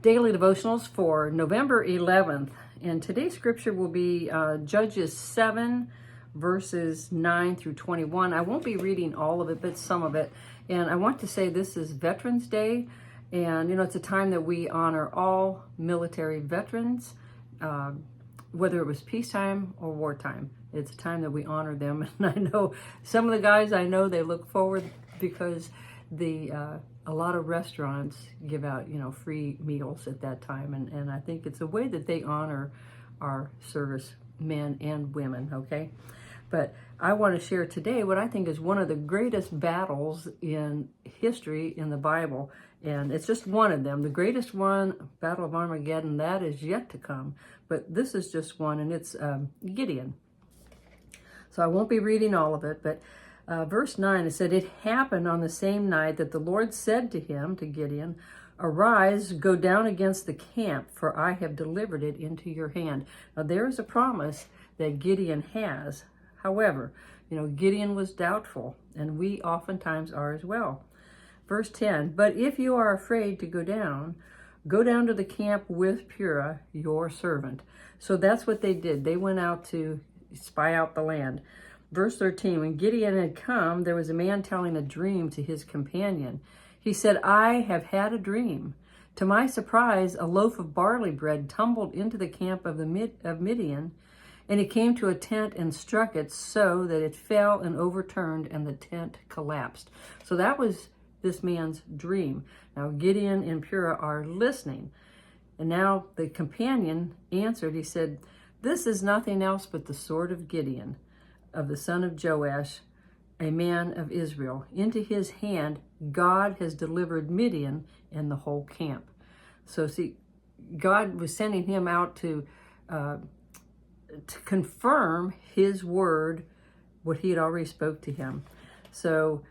daily devotionals for November 11th. And today's scripture will be Judges 7, verses 9 through 21. I won't be reading all of it, but some of it. And I want to say this is Veterans Day. And, you know, it's a time that we honor all military veterans, whether it was peacetime or wartime. It's a time that we honor them. And I know some of the guys I know, they look forward because a lot of restaurants give out, you know, free meals at that time. And I think it's a way that they honor our service men and women, okay? But I want to share today what I think is one of the greatest battles in history in the Bible. And it's just one of them. The greatest one, Battle of Armageddon, that is yet to come. But this is just one, and it's Gideon. So I won't be reading all of it, but verse 9, it said, "It happened on the same night that the Lord said to him," to Gideon, "Arise, go down against the camp, for I have delivered it into your hand." Now there is a promise that Gideon has. However, you know, Gideon was doubtful, and we oftentimes are as well. Verse 10, "But if you are afraid to go down to the camp with Purah, your servant." So that's what they did. They went out to spy out the land. Verse 13, "When Gideon had come, there was a man telling a dream to his companion. He said, 'I have had a dream. To my surprise, a loaf of barley bread tumbled into the camp of Midian, and it came to a tent and struck it so that it fell and overturned, and the tent collapsed.'" So that was this man's dream. Now Gideon and Purah are listening. And now the companion answered, he said, "This is nothing else but the sword of Gideon, of the son of Joash, a man of Israel. Into his hand God has delivered Midian and the whole camp." So see, God was sending him out to confirm his word, what he had already spoke to him. So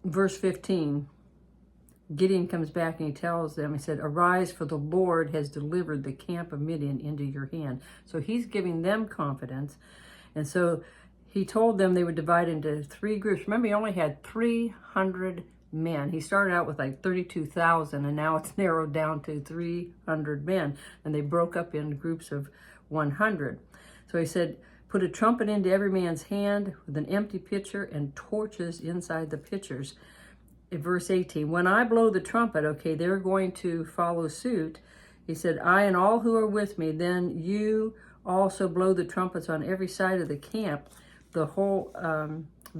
verse 15, Gideon comes back and he tells them, he said, "Arise, for the Lord has delivered the camp of Midian into your hand." So he's giving them confidence. And so he told them they would divide into three groups. Remember, he only had 300 men. He started out with like 32,000, and now it's narrowed down to 300 men. And they broke up in groups of 100. So he said, "Put a trumpet into every man's hand with an empty pitcher and torches inside the pitchers." In verse 18, "When I blow the trumpet," okay, they're going to follow suit. He said, "I and all who are with me, then you also blow the trumpets on every side of the camp, the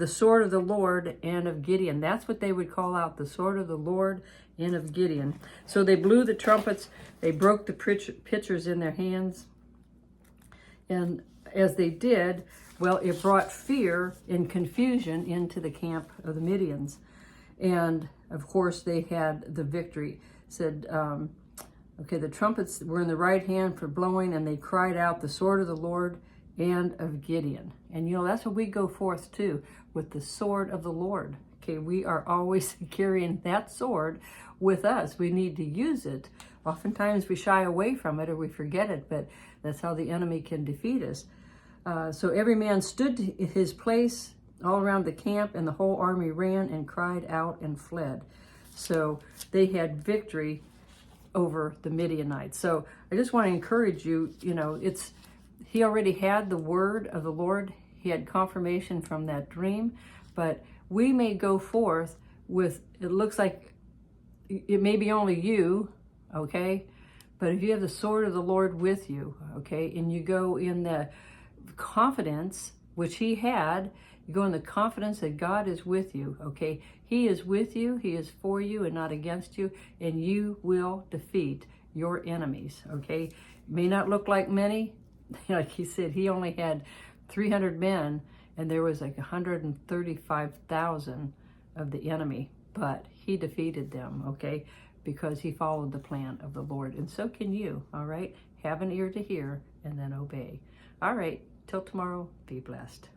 sword of the Lord and of Gideon." That's what they would call out, the sword of the Lord and of Gideon. So they blew the trumpets, they broke the pitchers in their hands. And as they did, well, it brought fear and confusion into the camp of the Midians. And of course, they had the victory. Said, okay, the trumpets were in the right hand for blowing, and they cried out, "The sword of the Lord and of Gideon." And you know, that's what we go forth to, with the sword of the Lord. Okay, we are always carrying that sword with us. We need to use it. Oftentimes we shy away from it or we forget it, but that's how the enemy can defeat us. So every man stood to his place all around the camp, and the whole army ran and cried out and fled. So they had victory over the Midianites. So I just want to encourage you, you know, he already had the word of the Lord. He had confirmation from that dream, but we may go forth with, it looks like it may be only you, okay? But if you have the sword of the Lord with you, okay, and you go in the confidence, which he had, you go in the confidence that God is with you, okay? He is with you, he is for you and not against you, and you will defeat your enemies, okay? It may not look like many. Like he said, he only had 300 men, and there was like 135,000 of the enemy, but he defeated them, okay? Because he followed the plan of the Lord. And so can you, all right? Have an ear to hear and then obey. All right, till tomorrow, be blessed.